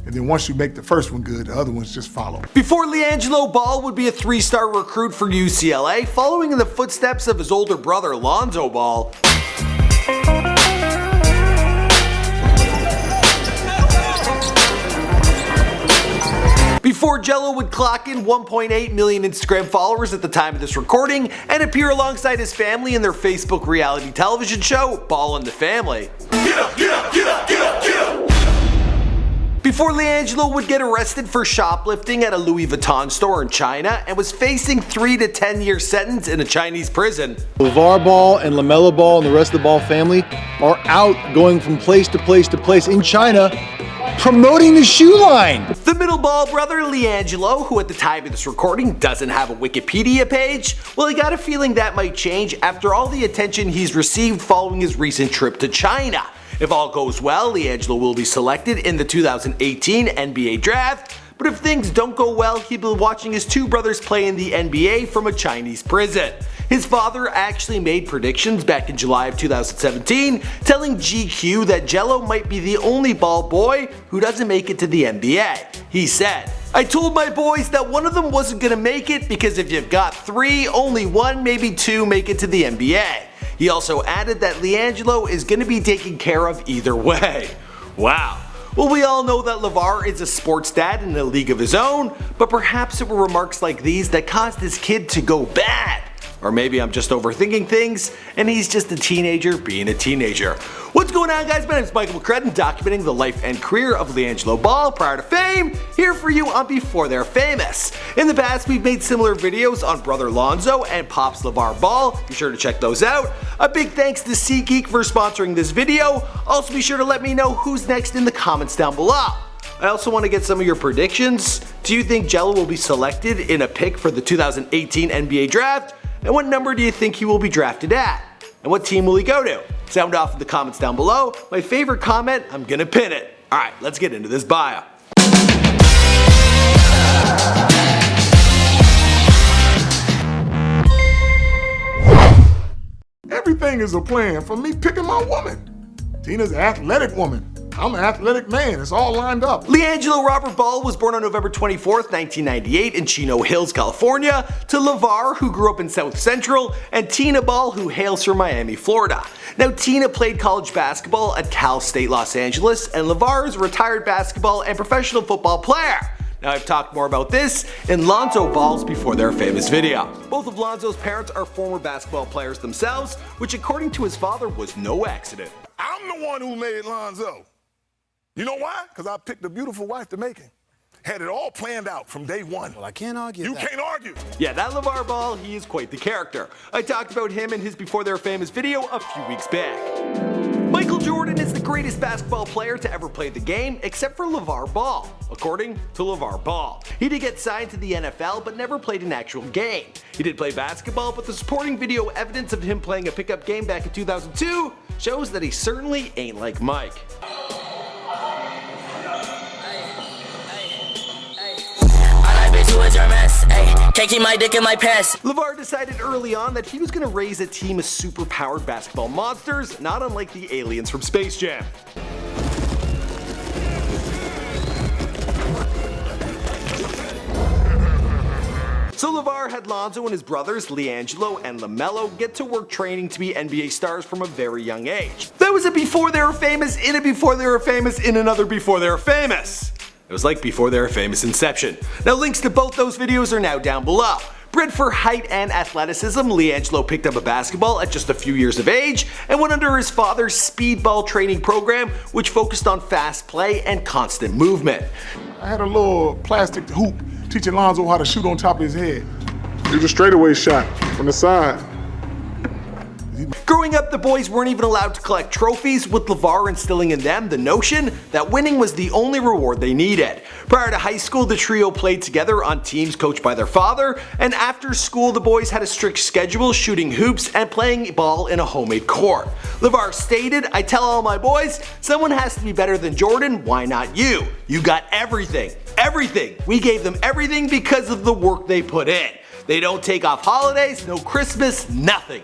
And then once you make the first one good, the other ones just follow. Before LiAngelo Ball would be a 3-star recruit for UCLA, following in the footsteps of his older brother LONZO Ball. Before Jello would clock in 1.8 million Instagram followers at the time of this recording and appear alongside his family in their Facebook reality television show, Ball and the Family. Get up, get up, get up, get up, get up! Before LiAngelo would get arrested for shoplifting at a Louis Vuitton store in China and was facing 3 to 10 year sentence in a Chinese prison. LAVAR Ball and LaMelo Ball and the rest of the Ball family are out going from place to place to place in China promoting the shoe line. The middle Ball brother, LiAngelo, who at the time of this recording doesn't have a Wikipedia page, well, he got a feeling that might change after all the attention he's received following his recent trip to China. If all goes well, LiAngelo will be selected in the 2018 NBA draft, but if things don't go well, he'll be watching his two brothers play in the NBA from a Chinese prison. His father actually made predictions back in July of 2017, telling GQ that Jello might be the only Ball boy who doesn't make it to the NBA. He said, "I told my boys that one of them wasn't gonna make it because if you've got 3, only 1, maybe 2 make it to the NBA." He also added that LiAngelo is gonna be taken care of either way. Wow. Well, we all know that LaVar is a sports dad in a league of his own, but perhaps it were remarks like these that caused his kid to go bad. Or maybe I'm just overthinking things, and he's just a teenager being a teenager. What's going on, guys? My name is Michael McCredden, documenting the life and career of LiAngelo Ball prior to fame, here for you on Before They're Famous. In the past, we've made similar videos on brother Lonzo and Pops LaVar Ball. Be sure to check those out. A big thanks to SeatGeek for sponsoring this video. Also, be sure to let me know who's next in the comments down below. I also want to get some of your predictions. Do you think Jello will be selected in a pick for the 2018 NBA draft? And what number do you think he will be drafted at? And what team will he go to? Sound off in the comments down below. My favorite comment, I'm gonna pin it. Alright, let's get into this bio. Everything is a plan for me picking my woman. Tina's an athletic woman. I'm an athletic man. It's all lined up. LiAngelo Robert Ball was born on November 24th, 1998 in Chino Hills, California, to LaVar, who grew up in South Central, and Tina Ball, who hails from Miami, Florida. Now, Tina played college basketball at Cal State Los Angeles, and LaVar is a retired basketball and professional football player. Now, I've talked more about this in LONZO Ball's Before They're Famous video. Both of Lonzo's parents are former basketball players themselves, which according to his father was no accident. I'm the one who made Lonzo. You know why? Because I picked a beautiful wife to make him. Had it all planned out from day one. Well, I can't argue You that. can't argue. Yeah, that LaVar Ball, he is quite the character. I talked about him in his Before They're Famous video a few weeks back. Michael Jordan is the greatest basketball player to ever play the game, except for LaVar Ball, according to LaVar Ball. He did get signed to the NFL, but never played an actual game. He did play basketball, but the supporting video evidence of him playing a pickup game back in 2002 shows that he certainly ain't like Mike. Can't keep my dick in my pants. LaVar decided early on that he was going to raise a team of super-powered basketball monsters, not unlike the aliens from Space Jam. So LaVar had Lonzo and his brothers, LiAngelo and LaMelo, get to work training to be NBA stars from a very young age. That was a Before They Were Famous in a Before They Were Famous in another Before They Were Famous. It was like Before They Were Famous Inception. Now, links to both those videos are now down below. Bred for height and athleticism, LiAngelo picked up a basketball at just a few years of age and went under his father's speedball training program, which focused on fast play and constant movement. I had a little plastic hoop teaching Lonzo how to shoot on top of his head. It was a straightaway shot from the side. Growing up, the boys weren't even allowed to collect trophies, with LaVar instilling in them the notion that winning was the only reward they needed. Prior to high school, the trio played together on teams coached by their father, and after school, the boys had a strict schedule, shooting hoops and playing ball in a homemade court. LaVar stated, "I tell all my boys, someone has to be better than Jordan, why not you? You got everything. Everything. We gave them everything because of the work they put in. They don't take off holidays, no Christmas, nothing."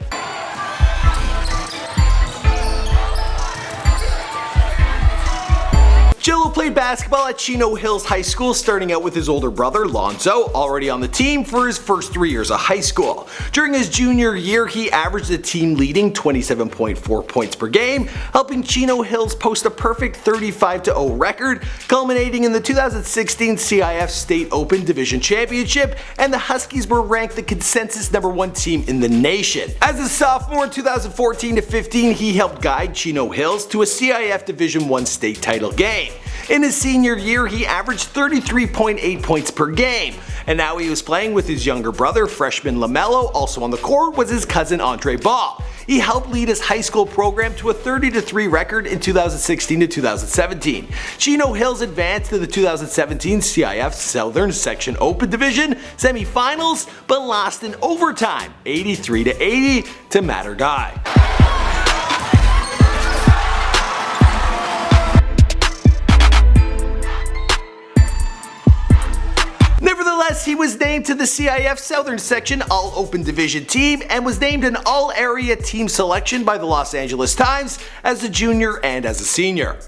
Jello Jello played basketball at Chino Hills High School, starting out with his older brother, Lonzo, already on the team for his first 3 years of high school. During his junior year, he averaged a team-leading 27.4 points per game, helping Chino Hills post a perfect 35-0 record, culminating in the 2016 CIF State Open Division Championship, and the Huskies were ranked the consensus #1 team in the nation. As a sophomore in 2014-15, he helped guide Chino Hills to a CIF Division I state title game. In his senior year, he averaged 33.8 points per game, and now he was playing with his younger brother, freshman LaMelo. Also on the court was his cousin Andre Ball. He helped lead his high school program to a 30-3 record in 2016-2017. Chino Hills advanced to the 2017 CIF Southern Section Open Division semifinals, but lost in overtime, 83-80 to Matt or Die. Nevertheless, he was named to the CIF Southern Section All-Open Division team and was named an All-Area Team Selection by the Los Angeles Times as a junior and as a senior.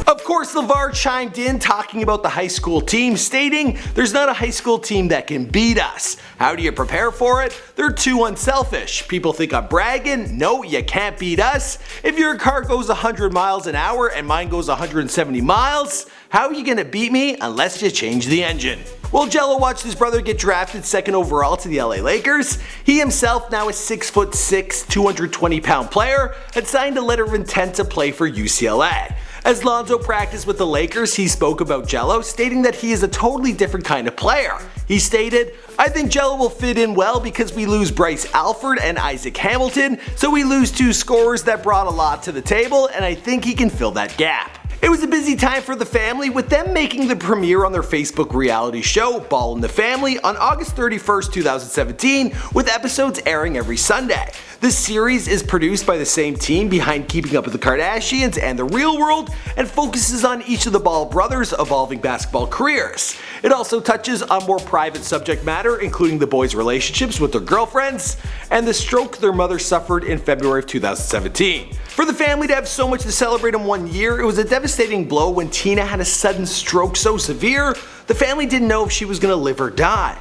Of course, LAVAR chimed in talking about the high school team, stating, "There's not a high school team that can beat us. How do you prepare for it? They're too unselfish. People think I'm bragging. No, you can't beat us. If your car goes 100 miles an hour and mine goes 170 miles, how are you gonna beat me unless you change the engine?" While Jello watched his brother get drafted 2nd overall to the LA Lakers, he himself, now a 6'6", 220-pound player, had signed a letter of intent to play for UCLA. As Lonzo practiced with the Lakers, he spoke about Jello, stating that he is a totally different kind of player. He stated, "I think Jello will fit in well because we lose Bryce Alford and Isaac Hamilton, so we lose 2 scorers that brought a lot to the table, and I think he can fill that gap." It was a busy time for the family, with them making the premiere on their Facebook reality show, Ball in the Family, on August 31st, 2017, with episodes airing every Sunday. This series is produced by the same team behind Keeping Up with the Kardashians and The Real World, and focuses on each of the Ball brothers' evolving basketball careers. It also touches on more private subject matter, including the boys' relationships with their girlfriends, and the stroke their mother suffered in February of 2017. For the family to have so much to celebrate in 1 year, it was a devastating blow when Tina had a sudden stroke so severe, the family didn't know if she was going to live or die.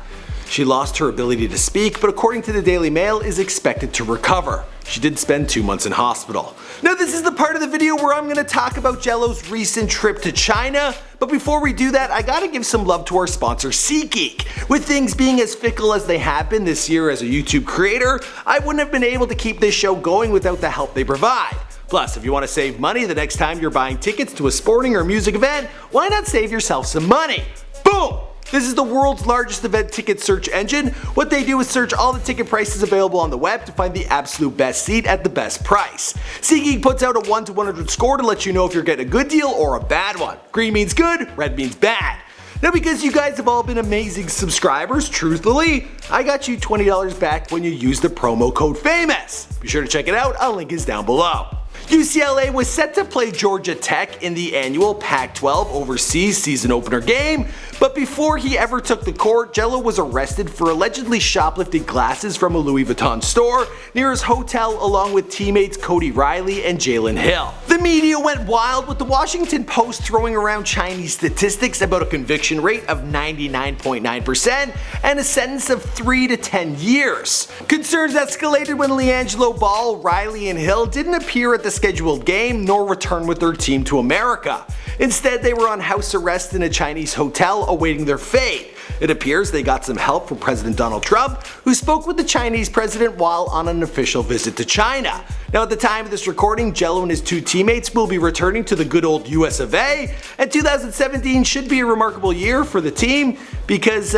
She lost her ability to speak, but according to the Daily Mail, is expected to recover. She did spend 2 months in hospital. Now this is the part of the video where I'm going to talk about Jello's recent trip to China, but before we do that, I gotta give some love to our sponsor SeatGeek. With things being as fickle as they have been this year as a YouTube creator, I wouldn't have been able to keep this show going without the help they provide. Plus, if you want to save money the next time you're buying tickets to a sporting or music event, why not save yourself some money? Boom! This is the world's largest event ticket search engine. What they do is search all the ticket prices available on the web to find the absolute best seat at the best price. SeatGeek puts out a 1 to 100 score to let you know if you're getting a good deal or a bad one. Green means good, red means bad. Now because you guys have all been amazing subscribers, truthfully, I got you $20 back when you use the promo code FAMOUS. Be sure to check it out, a link is down below. UCLA was set to play Georgia Tech in the annual Pac-12 overseas season opener game, but before he ever took the court, Jello was arrested for allegedly shoplifting glasses from a Louis Vuitton store near his hotel along with teammates Cody Riley and Jalen Hill. The media went wild, with the Washington Post throwing around Chinese statistics about a conviction rate of 99.9% and a sentence of 3 to 10 years. Concerns escalated when LiAngelo Ball, Riley, and Hill didn't appear at the scheduled game nor return with their team to America. Instead, they were on house arrest in a Chinese hotel awaiting their fate. It appears they got some help from President Donald Trump, who spoke with the Chinese president while on an official visit to China. Now at the time of this recording, Jello and his 2 teammates will be returning to the good old US of A, and 2017 should be a remarkable year for the team because,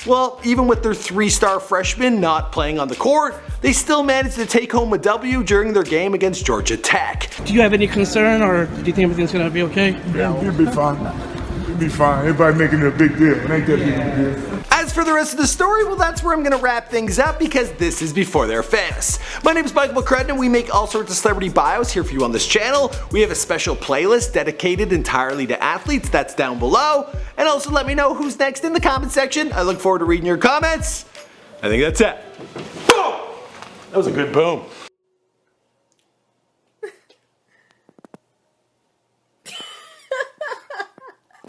well, even with their 3-star freshmen not playing on the court, they still managed to take home a W during their game against Georgia Tech. Do you have any concern, or do you think everything's gonna be okay? Yeah, you'll be fine. You'll be fine. Everybody making it a big deal. It ain't that big of a deal. As for the rest of the story, well, that's where I'm gonna wrap things up because this is Before They're Famous. My name is Michael McCrudden and we make all sorts of celebrity bios here for you on this channel. We have a special playlist dedicated entirely to athletes that's down below. And also let me know who's next in the comment section. I look forward to reading your comments. I think that's it. Boom! That was a good boom.